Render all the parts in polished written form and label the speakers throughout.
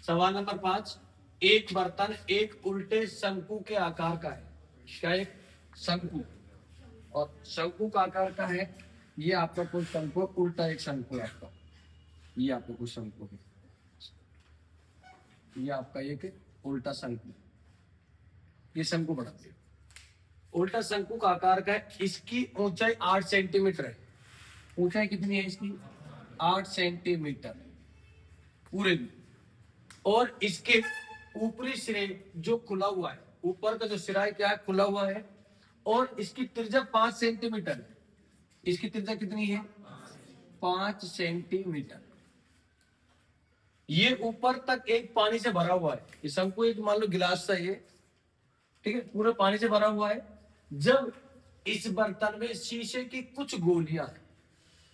Speaker 1: सवाल नंबर 5, एक बर्तन एक उल्टे शंकु के आकार का है। क्या एक शंकु, और शंकु का आकार का है। ये आपका कोई शंकु, उल्टा एक शंकु है आपका। ये आपका कोई शंकु है, ये आपका एक उल्टा शंकु। ये शंकु बना दिया, उल्टा शंकु का आकार का है। इसकी ऊंचाई 8 सेंटीमीटर है। ऊंचाई कितनी है इसकी? 8 सेंटीमीटर पूरे में। और इसके ऊपरी सिरे जो खुला हुआ है, ऊपर का जो सिरा है क्या है? खुला हुआ है। और इसकी त्रिज्या 5 सेंटीमीटर है। इसकी त्रिज्या कितनी है? 5 सेंटीमीटर। ये ऊपर तक एक पानी से भरा हुआ है। ये शंकु एक मान लो गिलास सा ये, ठीक है, पूरा पानी से भरा हुआ है। जब इस बर्तन में शीशे की कुछ गोलियां,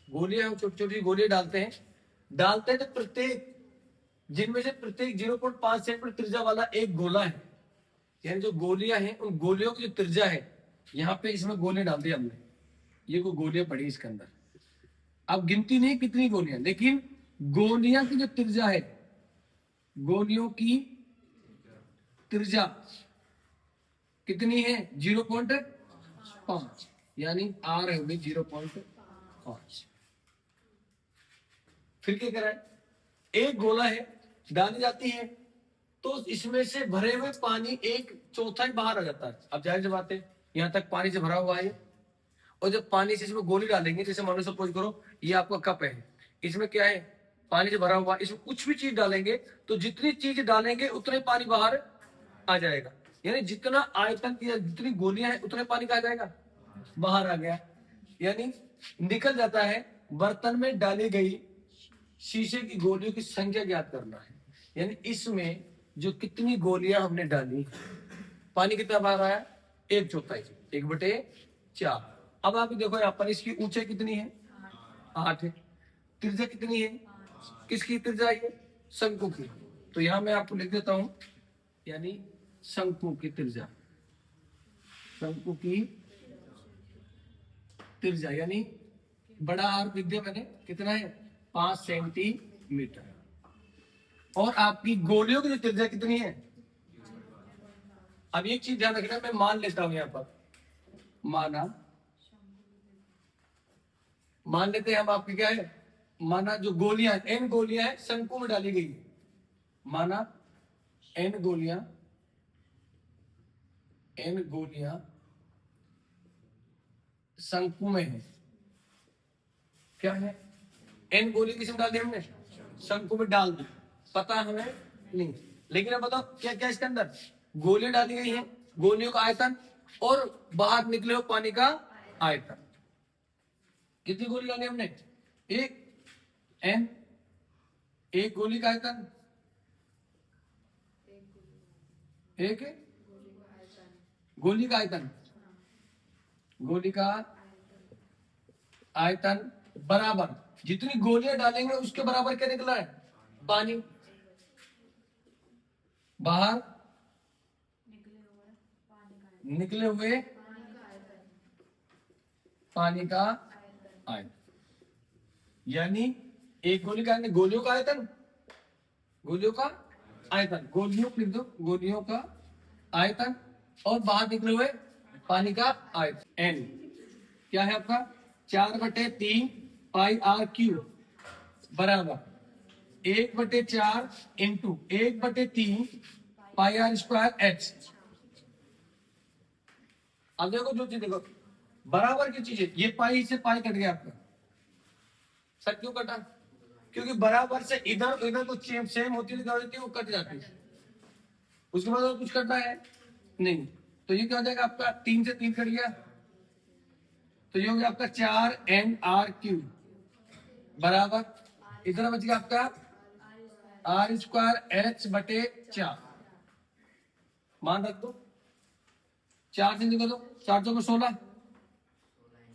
Speaker 1: छोटी छोटी गोलियां डालते हैं तो प्रत्येक, जिनमें से प्रत्येक 0.5 सेंटीमीटर त्रिज्या वाला एक गोला है। यानी जो गोलियां हैं, उन गोलियों की जो त्रिज्या है, यहाँ पे इसमें गोलियां डाल दी हमने। ये कोई गोलियां पड़ी इसके अंदर। अब गिनती नहीं कितनी गोलियां, लेकिन गोलियां की जो त्रिज्या है, गोलियों की त्रिज्या कितनी है? 0.5, यानी आर है 0.5। फिर क्या कराए? एक गोला है, डाली जाती है तो इसमें से भरे हुए पानी एक चौथाई बाहर आ जाता है। अब जाहिर सी बात है, यहां तक पानी से भरा हुआ है। और जब पानी से इसमें गोली डालेंगे, जैसे मान लो सपोज करो ये आपका कप है, इसमें क्या है? पानी से भरा हुआ। इसमें कुछ भी चीज डालेंगे तो जितनी चीज डालेंगे उतने पानी बाहर आ जाएगा। यानी जितना आयतन या जितनी गोलियां हैं उतने पानी का आ जाएगा, बाहर आ गया, यानी निकल जाता है। बर्तन में डाली गई शीशे की गोलियों की संख्या ज्ञात करना है। यानी इसमें जो कितनी गोलियां हमने डाली, पानी कितना बाहर आया? 1/4, 1/4। अब आप देखो यहाँ पर इसकी ऊंचाई कितनी है? 8 है। त्रिज्या कितनी है? किसकी त्रिज्या है? शंकु की। तो यहां मैं आपको लिख देता हूं, यानी शंकु की त्रिज्या, शंकु की त्रिज्या यानी बड़ा आर लिख दिया मैंने। कितना है? 5 सेंटीमीटर। और आपकी गोलियों की त्रिज्या कितनी है? अब एक चीज ध्यान रखना, मैं मान लेता हूं यहां पर, मान लेते हैं हम। आपकी क्या है? माना जो गोलियां, n गोलियां है शंकु में डाली गई है। माना n गोलियां शंकु में है। क्या है? n गोली किसमें डाल दी हमने? शंकु में डाल दी। पता हमें नहीं, लेकिन अब बताओ क्या क्या इसके अंदर गोलियां डाली गई हैं। गोलियों का आयतन और बाहर निकले हुए पानी का आयतन। कितनी गोली डाली हमने? एक n, एक गोली का आयतन, एक गोली का आयतन, गोली का आयतन बराबर जितनी गोलियां डालेंगे उसके बराबर क्या निकला है? पानी बाहर निकले हुए पानी का आयतन। यानी एक गोली का, गोलियों का आयतन, गोलियों का आयतन, गोलियों लिख दो, गोलियों का आयतन और बाहर निकले हुए पानी का आयतन। n क्या है आपका? 4/3 पाई आर क्यूब बराबर 1/4 into 1/3 pi are square H. अब देखो जो चीज, देखो बराबर की चीज है, ये पाई से पाई कट गया आपका। सर क्यों कटा? क्योंकि बराबर से इधर इधर कुछ सेम होती है, वो कट जाती है। उसके बाद और कुछ कटना है नहीं, तो ये क्या हो जाएगा आपका? 3 से 3 कट गया, तो ये हो गया आपका 4nr³ बराबर, इधर बच गया आपका r²h/4। मान रख दो, 4 से निकालो, 4 चौको 16,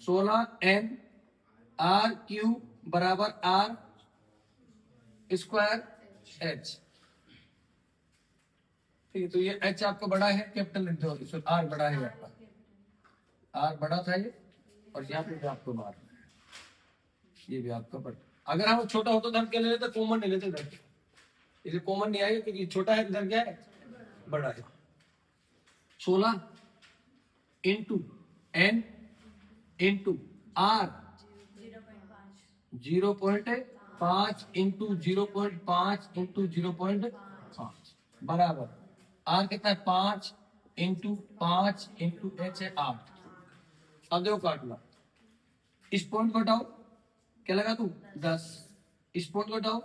Speaker 1: 16nr³ बराबर r²h। ठीक है, तो ये h आपका बड़ा है, कैपिटल लिख दो, r बड़ा है आपका, r बड़ा था ये, और यहाँ पे भी आपको मार है, ये भी आपका बड़ा। अगर हम छोटा होता तो हम क्या ले लेते? कॉमन ले लेते। इसे कॉमन नहीं आएगा क्योंकि छोटा है, इधर क्या है, बड़ा है। 16 into N into R 0.5 into 0.5 into 0.5 बराबर आर कितना है 5 इंटू 5 इंटू एच है 8। अब देखो काटना, इस पॉइंट को हटाओ, क्या लगा तू 10, इस पॉइंट को हटाओ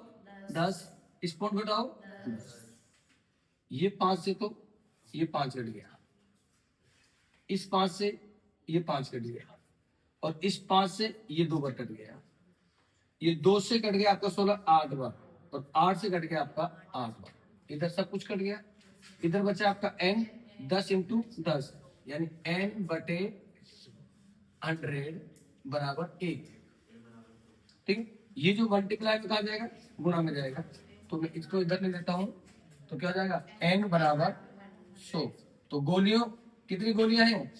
Speaker 1: 10, इस पॉइंट को हटाओ 10। ये 5 से तो ये 5 कट गया, इस 5 से ये 5 कट गया, और इस 5 से ये 2 बार कट गया। ये 2 से कट गया आपका 16 8 बार, और 8 से कट गया आपका 8 बार। इधर सब कुछ कट गया, इधर बचा आपका n 10 इंटू 10 यानी n बटे 100 बराबर 1। ठीक, ये जो मल्टीप्लाई में कहा जाएगा, गुणा में जाएगा, तो मैं इसको इधर ले लेता हूं, तो क्या हो जाएगा n बराबर 100। तो गोलियों कितनी गोलियां हैं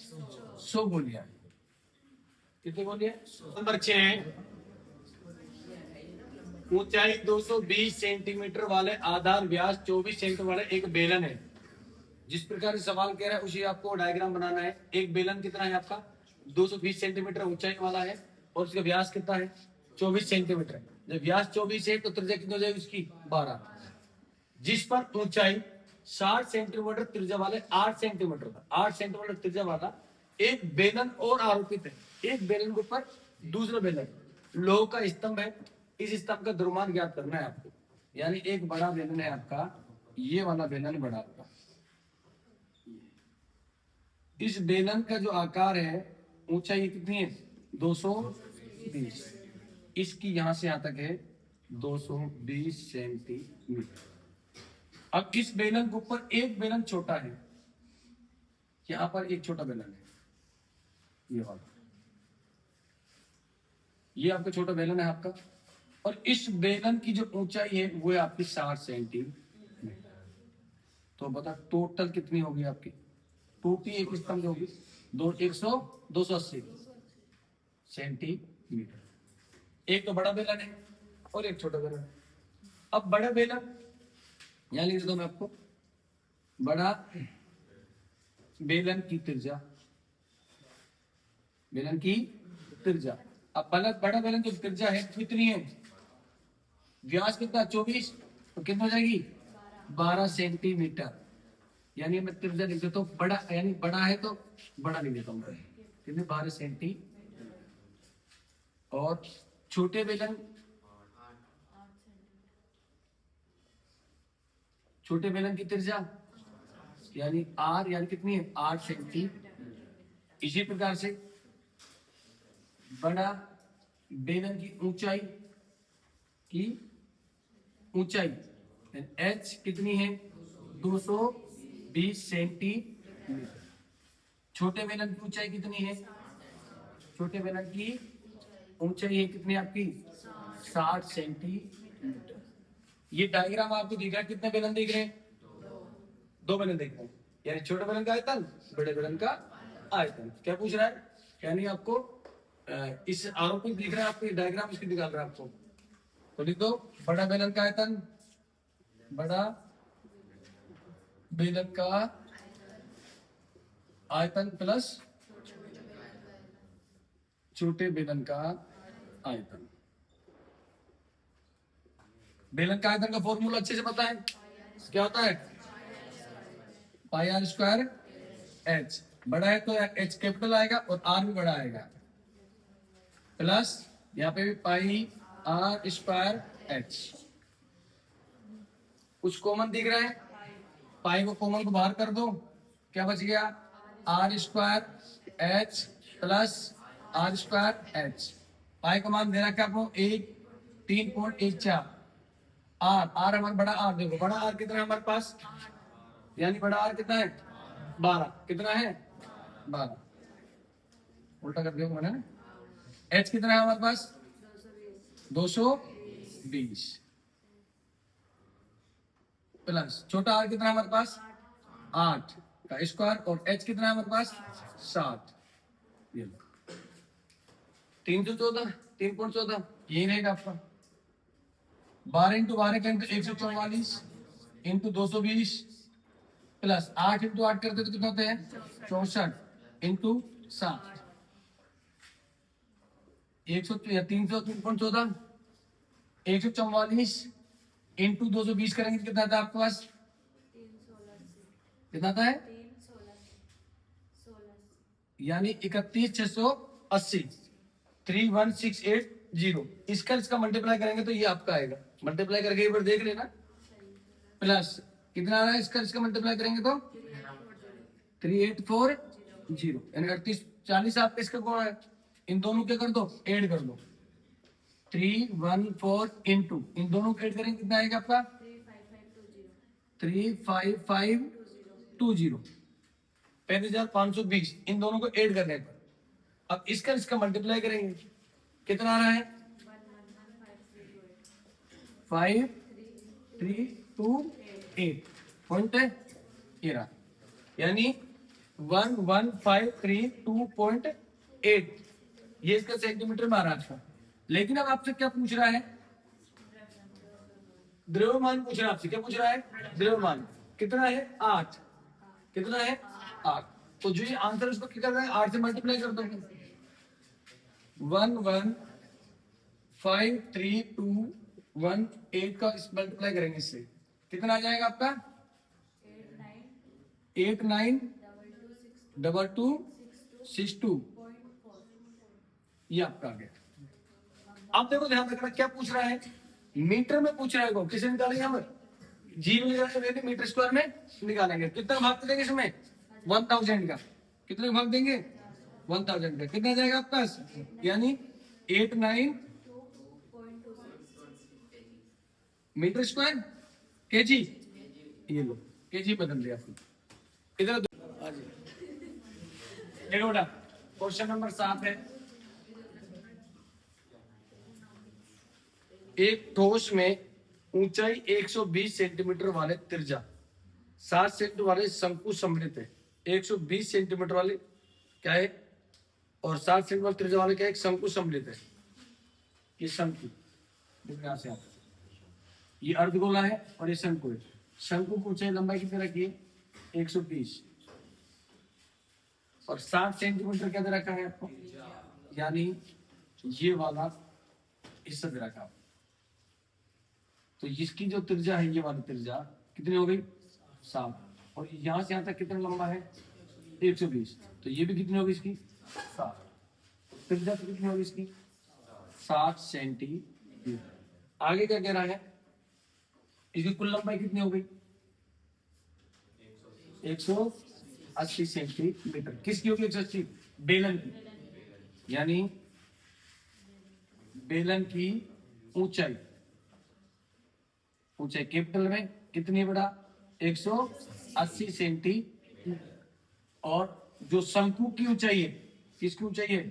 Speaker 1: 100 गोलियां। कितनी गोलियां? नंबर 6, ऊंचाई 220 सेंटीमीटर वाले आधार व्यास 24 सेंटीमीटर वाले एक बेलन है। जिस प्रकार से सवाल कह रहा है उसी आपको डायग्राम बनाना है। एक बेलन कितना है आपका 220 सेंटीमीटर ऊंचाई वाला है, और उसका व्यास कितना है 24 सेंटीमीटर। जब व्यास 24 है तो त्रिज्या कितनी हो जाएगी उसकी 12। जिस पर ऊंचाई 60 सेंटीमीटर त्रिज्या वाले 8 सेंटीमीटर का 8 सेंटीमीटर त्रिज्या वाला एक बेलन और आरोपित है। एक बेलन के ऊपर दूसरा बेलन लोह का स्तंभ है। इस स्तंभ का द्रव्यमान ज्ञात करना है आपको। यानी एक बड़ा बेलन है आपका, ये वाला बेलन बड़ा आपका। इस बेलन का जो आकार है, ऊंचाई कितनी है 220, इसकी यहां से यहां तक है 220 सेंटीमीटर। अब इस बेलन के ऊपर एक बेलन छोटा है, यहां पर एक छोटा बेलन है, ये वाला, ये आपका छोटा बेलन है आपका, और इस बेलन की जो ऊंचाई है वो है आपकी 60 सेंटीमीटर। तो बता टोटल कितनी होगी आपकी, टूटी एक स्तंभ होगी 280 सेंटीमीटर। एक तो बड़ा बेलन है और एक छोटा बेलन है। अब बड़ा बेलन यहां लिख देता हूं मैं आपको, बड़ा बेलन की त्रिज्या, बेलन की त्रिज्या। अब बड़ा बेलन जो त्रिज्या है कितनी है, व्यास कितना 24, तो कितना हो जाएगी 12 सेंटीमीटर। यानी मैं त्रिज्या लिख देता हूं बड़ा, यानी बड़ा है तो बड़ा लिख देता हूं कितने 12 सेंटी। और छोटे बेलन, छोटे बेलन की त्रिज्या यानी आर, यानी कितनी है 8 सेंटी। इसी प्रकार से बड़ा बेलन की ऊंचाई h कितनी है 220 सेंटीमीटर। छोटे बेलन की ऊंचाई कितनी है, छोटे बेलन की ऊंचाई है कितनी आपकी 60 सेंटीमीटर। ये डायग्राम आपको दिख रहा है, कितने बेलन दिख रहे हैं, 2 बेलन दिख रहे हैं। यानी छोटे बेलन का आयतन, बड़े बेलन का आयतन। क्या पूछ रहा है, यानी आपको इस आरोप में दिख रहा है, आपको डायग्राम इसकी निकाल रहा है आपको। तो लिख दो बड़ा बेलन का आयतन, बड़ा बेलन का आयतन प्लस छोटे बेलन का आयतन। बेलन का आयतन का फॉर्मूला अच्छे से पता है, क्या होता है पाई आर स्क्वायर एच। बड़ा है तो एच कैपिटल आएगा और आर भी बड़ा आएगा, प्लस यहाँ पे भी पाई आर स्क्वायर एच। कुछ कॉमन दिख रहा है, पाई को कॉमन को बाहर कर दो, क्या बच गया r square h plus r square h. Pi का मान दे रखा है आपको 3.14। आर हमारा बड़ा आर, देखो बड़ा आर कितना है हमारे पास, यानी बड़ा आर कितना है 12, कितना है 12, उल्टा कर दिया मैंने। एच कितना है हमारे पास 220 प्लस छोटा आर कितना है हमारे पास 8 का स्क्वायर, और एच कितना है हमारे पास 7, 314 3.14 यही रहेगा आपका। 12 इंटू 12 करेंगे तो 144 इंटू 220 प्लस 8 इंटू 8 करते तो कितना होते हैं 64 इंटू 7 300 144 इंटू 220 करेंगे तो कितना आता है आपके पास कितना आता है यानी 31,680 31,680 इसका मल्टीप्लाई करेंगे तो ये आपका आएगा मल्टीप्लाई करके एक बार देख लेना प्लस कितना आ रहा है इसका मल्टीप्लाई करेंगे तो 3840 यानी 3840 आपका इसका कौन है इन दोनों के कर दो ऐड कर दो 314 इंटू इन दोनों को ऐड करेंगे कितना आएगा आपका 35520 35,520 इन दोनों को ऐड करने पर अब इसका मल्टीप्लाई करेंगे कितना आ रहा है 5328 पॉइंट ये रहा यानी 11532.8 ये इसका सेंटीमीटर में आ रहा था लेकिन अब आपसे क्या पूछ रहा है द्रव्यमान पूछ रहा है आपसे क्या पूछ रहा है द्रव्यमान कितना है 8 कितना है 8 तो जो ये आंसर उसको क्या कर रहा है 8 से मल्टीप्लाई कर दो 1153218 का मल्टीप्लाई करेंगे इससे कितना आ जाएगा आपका 892262 ये आपका आ गया अब देखो ध्यान रखना क्या पूछ रहा है मीटर में पूछ रहा है को किसे निकालेंगे हम जी में निकालेंगे मीटर स्क्वायर में निकालेंगे कितना भाग देंगे इसमें 1000 का कितने भाग देंगे 1000 का कितना जाएगा आपका यानी 89 मीटर स्क्वायर केजी ये लो केजी बदल दिया आपने इधर देखो बेटा क्वेश्चन नंबर 7 है एक ठोस में ऊंचाई 120 सेंटीमीटर वाले त्रिज्या 60 सेंटीमीटर वाले शंकु सम्मिलित है 120 सेंटीमीटर वाले क्या है और 60 सेंटीमीटर वाले त्रिज्या वाले क्या है शंकु सम्मिलित है ये शंकु यहां से आता है ये अर्धगोला है और ये शंकु है शंकु की ऊंचाई लंबाई कितनी रखी है 120 और 60 सेंटीमीटर क्या दे रखा है आपको यानी ये वाला हिस्सा दे रखा है तो इसकी जो त्रिज्या है ये वाली त्रिज्या कितनी हो गई 7 और यहां से यहां तक कितना लंबा है 120 तो ये भी कितनी होगी इसकी 7 त्रिज्या तो कितनी होगी इसकी 7 सेंटीमीटर आगे क्या कह रहा है इसकी कुल लंबाई कितनी हो गई 180 सेंटीमीटर किसकी होगी 180 बेलन की यानी बेलन की ऊंचाई कैपिटल में कितनी बड़ा 180 सेंटीमीटर और जो शंकु की ऊंचाई है किसकी ऊंचाई है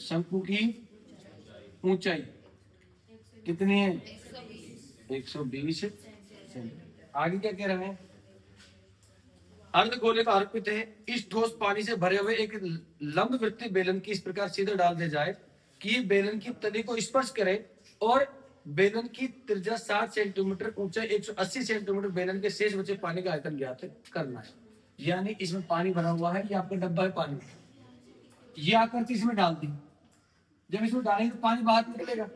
Speaker 1: शंकु की ऊंचाई कितनी है 120 सेंटीमीटर आगे क्या कह रहे हैं अर्धगोले का अर्पित है इस ठोस पानी से भरे हुए एक लंबवृत्तीय बेलन की इस प्रकार सीधे डाल दिया जाए कि बेलन की तली को स्पर्श करे और बेलन की त्रिज्या 60 सेंटीमीटर ऊंचाई 180 सेंटीमीटर बेलन के शेष बचे पानी का आयतन ज्ञात करना है यानी इसमें पानी भरा हुआ है ये आपका डब्बा है पानी ये आकर इसमें डाल दी जब इसमें डालेंगे तो पानी बाहर निकलेगा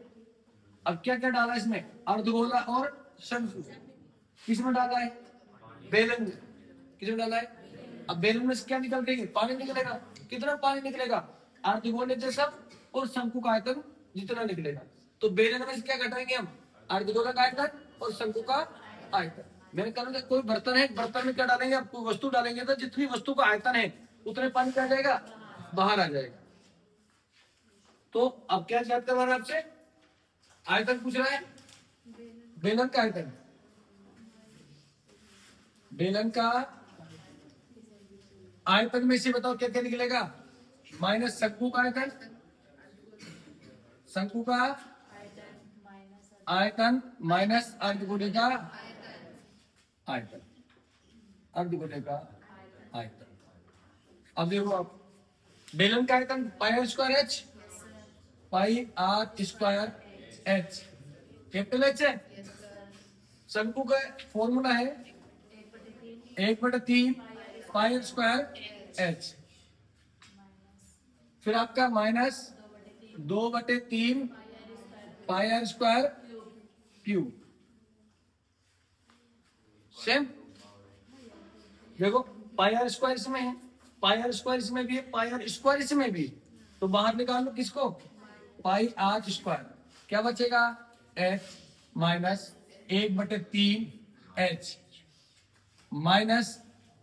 Speaker 1: अब क्या क्या डाला इसमें अर्धगोला और शंकु किसमें डाला है बेलन में किसमें डाला है अब बेलन में से क्या निकल रही है पानी निकलेगा कितना पानी निकलेगा अर्धगोले जैसा और शंकु का आयतन जितना निकलेगा तो बेलन में से क्या घटाएंगे हम अर्धगोला का आयतन और शंकु का आयतन मैंने कहा कोई बर्तन है बर्तन में क्या डालेंगे आप कोई वस्तु डालेंगे तो जितनी वस्तु का आयतन है उतने पानी क्या जाएगा बाहर आ जाएगा तो अब क्या याद करवा रहा है आपसे आयतन पूछ रहा है बेलन का आयतन बेलन का आयतन में से बताओ क्या क्या निकलेगा माइनस शंकु का आयतन शंकु का आयतन माइनस अर्धगोले का आयतन अर्धगोले का आयतन अब देखो आप बेलन का आयतन pi are square h pi are square h capital h है। शंकु का फॉर्मूला है 1/3 पाई आर स्क्वायर एच, फिर आपका minus 2/3 pi are square cube. Same देखो, पाई आर स्क्वायर इसमें है, पाई आर स्क्वायर इसमें भी है, पाई आर स्क्वायर इसमें भी, तो बाहर निकाल लो किसको, पाई आर स्क्वायर। क्या बचेगा, H minus 1/3 H minus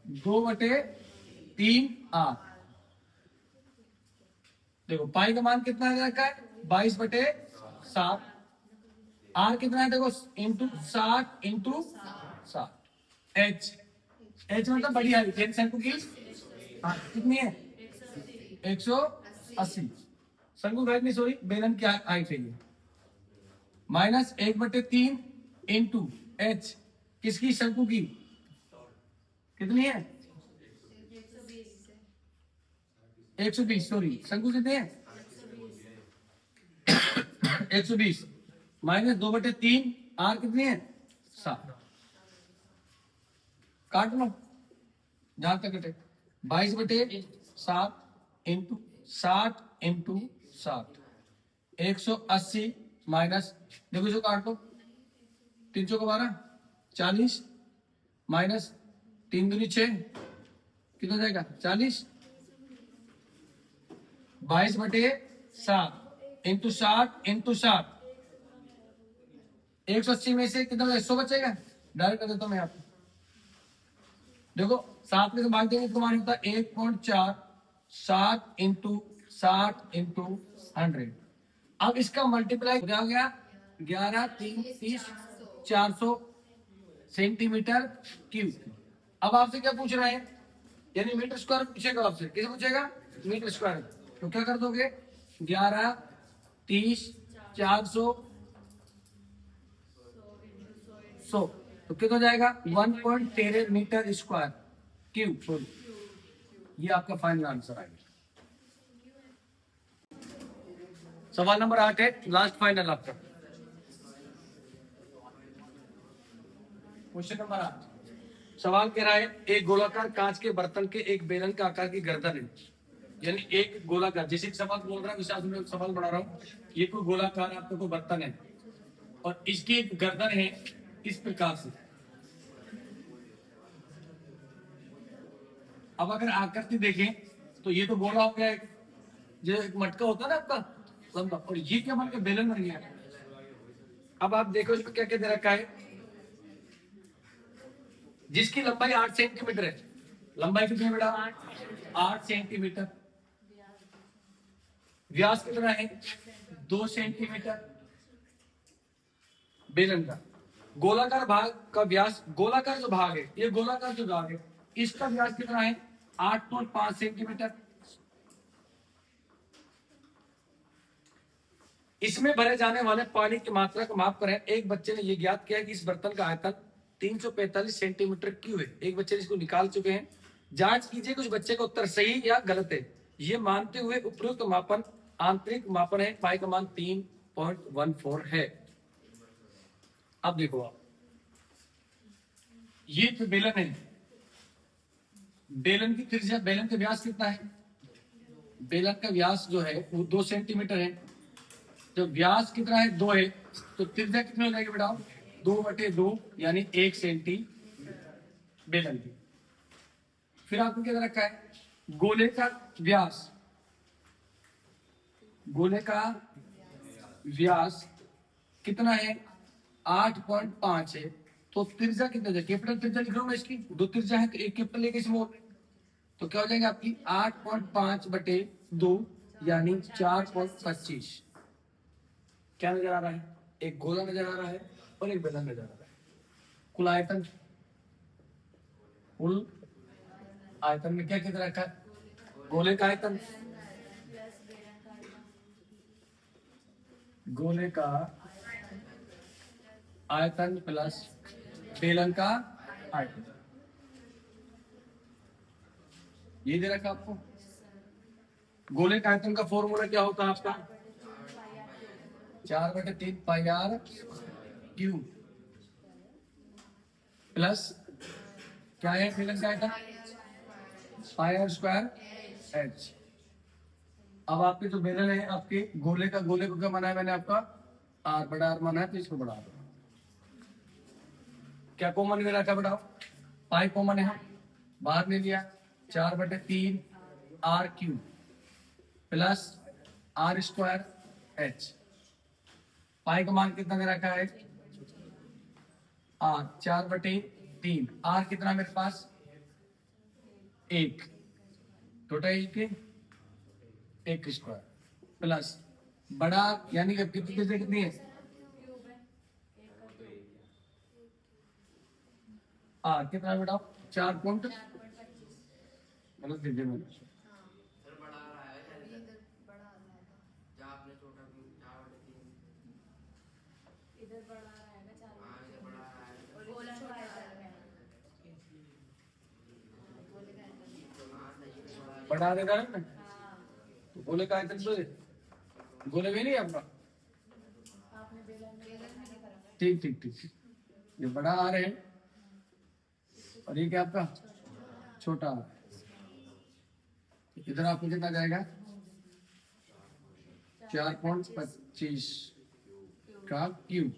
Speaker 1: 2/3 R. देखो पाई का मान कितना आ रखा है, 22/7। आर कितना है देखो, इंटू 60 इंटू 60। एच एच मतलब बड़ी हाइट, एक शंकु की कितनी है, 180। शंकु की हाइट नहीं, सॉरी, बेलन की हाइट है ये। माइनस 1/3 इंटू एच किसकी, शंकु की कितनी है, 120। सॉरी, शंकु कितने हैं 120 माइनस 2/3, आर कितनी है 7। काट लो जहां तक कटे, 22/7 इंटू 60 इंटू 60, 180 माइनस, देखो जो काट लो, 312 40 माइनस 3 दूनी 6, कितना जाएगा 40, 22/7 इंटू 60 इंटू 60, 180 में से कितना 100 बचेगा, डायरेक्ट कर देता हूं मैं आपको। देखो 7 में से भाग देंगे तो मान होता है 1.4, 7 इंटू 60 इंटू 100। अब इसका मल्टीप्लाई क्या हो गया, 11 3 30 400 सेंटीमीटर क्यूब। अब आपसे क्या पूछ रहे हैं, यानी मीटर स्क्वायर पूछेगा आपसे, कैसे पूछेगा, मीटर स्क्वायर। तो क्या कर दोगे, 11 30 400 100, तो कितना हो जाएगा 1.13 मीटर स्क्वायर क्यूब। सॉरी, ये आपका फाइनल आंसर आएगा। सवाल नंबर 8 है, लास्ट फाइनल आपका क्वेश्चन नंबर 8। सवाल कह रहा है, एक गोलाकार कांच के बर्तन के एक बेलन का आकार की गर्दन है, यानी एक गोलाकार, जैसे सवाल बोल रहा है मैं सवाल बढ़ा रहा हूँ, ये कोई गोलाकार आपका कोई बर्तन है और इसकी एक गर्दन है इस प्रकार से। अब अगर आकृति देखें तो ये तो गोला हो गया, जो एक मटका होता है ना आपका लंबा, और ये क्या बन के बेलन बन गया। अब आप देखो इसमें क्या क्या दे रखा है, जिसकी लंबाई 8 सेंटीमीटर है, लंबाई कितनी है बेटा 8 सेंटीमीटर, व्यास कितना है 2 सेंटीमीटर बेलन का। गोलाकार भाग का व्यास, गोलाकार जो भाग है, ये गोलाकार जो भाग है इसका व्यास कितना है 8.5 सेंटीमीटर। इसमें भरे जाने वाले पानी की मात्रा को माप कर एक बच्चे ने यह ज्ञात किया कि इस बर्तन का आयतन 345 सेंटीमीटर क्यूब है। एक बच्चे ने इसको निकाल चुके हैं, जांच कीजिए कुछ बच्चे का उत्तर सही या गलत है। ये मानते हुए उपयुक्त मापन आंतरिक मापन है, पाई का मान 3.14 है। अब देखो आप, ये तो बेलन है, बेलन की त्रिज्या, बेलन का व्यास कितना है, बेलन का व्यास जो है वो 2 सेंटीमीटर है, तो व्यास कितना है 2 है, तो त्रिज्या कितनी हो जाएगी बेटा 2/2 यानी 1 सेंटी बेलन की। फिर आपको क्या रखा है, गोले का व्यास, गोले का व्यास कितना है 8.5 है, तो त्रिज्या कितना है, कैपिटल त्रिज्या लिख रहा हूं मैं इसकी, 2 त्रिज्या है तो एक कैपिटल एक स्मॉल, तो क्या हो जाएगा आपकी 8.5/2 यानी 4.25। क्या नजर आ रहा है, एक गोला नजर आ रहा है और एक बेलन नजर आ रहा है। कुल आयतन, कुल आयतन में क्या कितना रखा है, गोले का आयतन, गोले का आयतन प्लस बेलन का आयतन, ये दे रखा आपको। गोले का आयतन का फॉर्मूला क्या होता है आपका 4/3 पाई आर क्यू प्लस क्या है बेलन का आयतन पाई आर स्क्वायर एच। अब आपके जो बेलन है आपके गोले को क्या माना है मैंने आपका आर बड़ा आर माना है, तो इसको बढ़ा दो। क्या कॉमन में रखा बढ़ाओ, पाई कॉमन है, हम बाहर ले लिया 4/3 r cube plus r square h. Pi का मान कितना दे रखा है आर 4/3, आर कितना मेरे पास 1, टोटल 1 स्क्वायर प्लस बड़ा यानी कि कितनी है आर कितना बेटा 4 पॉइंट गलत दीजिए मैंने बढ़ा देगा ना, तो गोले का आयतन तो गोले में नहीं है आपका, ठीक ठीक ठीक, ये बड़ा आर है और ये क्या आपका छोटा आर। इधर आपको कितना जाएगा 4.25 का क्यूब,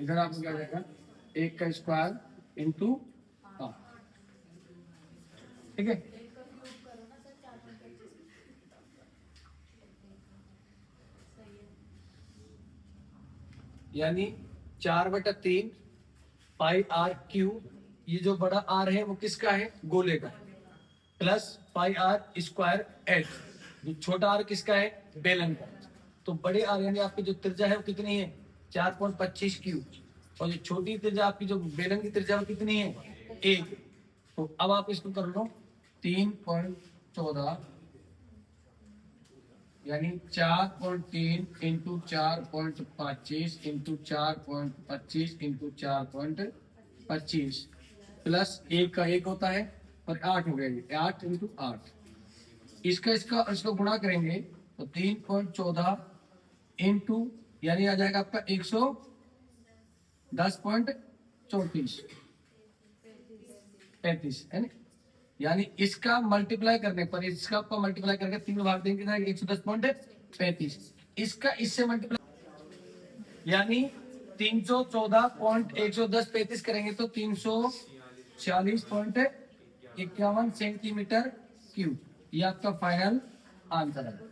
Speaker 1: इधर आपको क्या जाएगा 1 का स्क्वायर इंटू आर, ठीक है। यानी 4/3 पाई आर क्यू, ये जो बड़ा आर है वो किसका है गोले का, plus pi are square H, जो छोटा आर किसका है बेलन का। तो बड़े आर यानी आपकी जो त्रिज्या है वो कितनी है 4.25 क्यू, और जो छोटी त्रिज्या आपकी जो बेलन की त्रिज्या वो कितनी है 1। तो अब आप इसको कर लो 3.14 यानी 4.3 इंटू 4.25 इंटू 4.25 इंटू 4.25 प्लस 1 का 1 होता है और 8 हो गया, ये 8 इंटू 8, इसको गुणा करेंगे तो 3.14 इंटू यानी आ जाएगा आपका 110.34 35 है ना, यानी इसका मल्टीप्लाई करने पर इसका आपका मल्टीप्लाई करके 3 भाग देंगे 110.35, इसका इससे मल्टीप्लाई यानी 314.110 करेंगे तो 346.51 सेंटीमीटर क्यूब, ये आपका फाइनल आंसर है।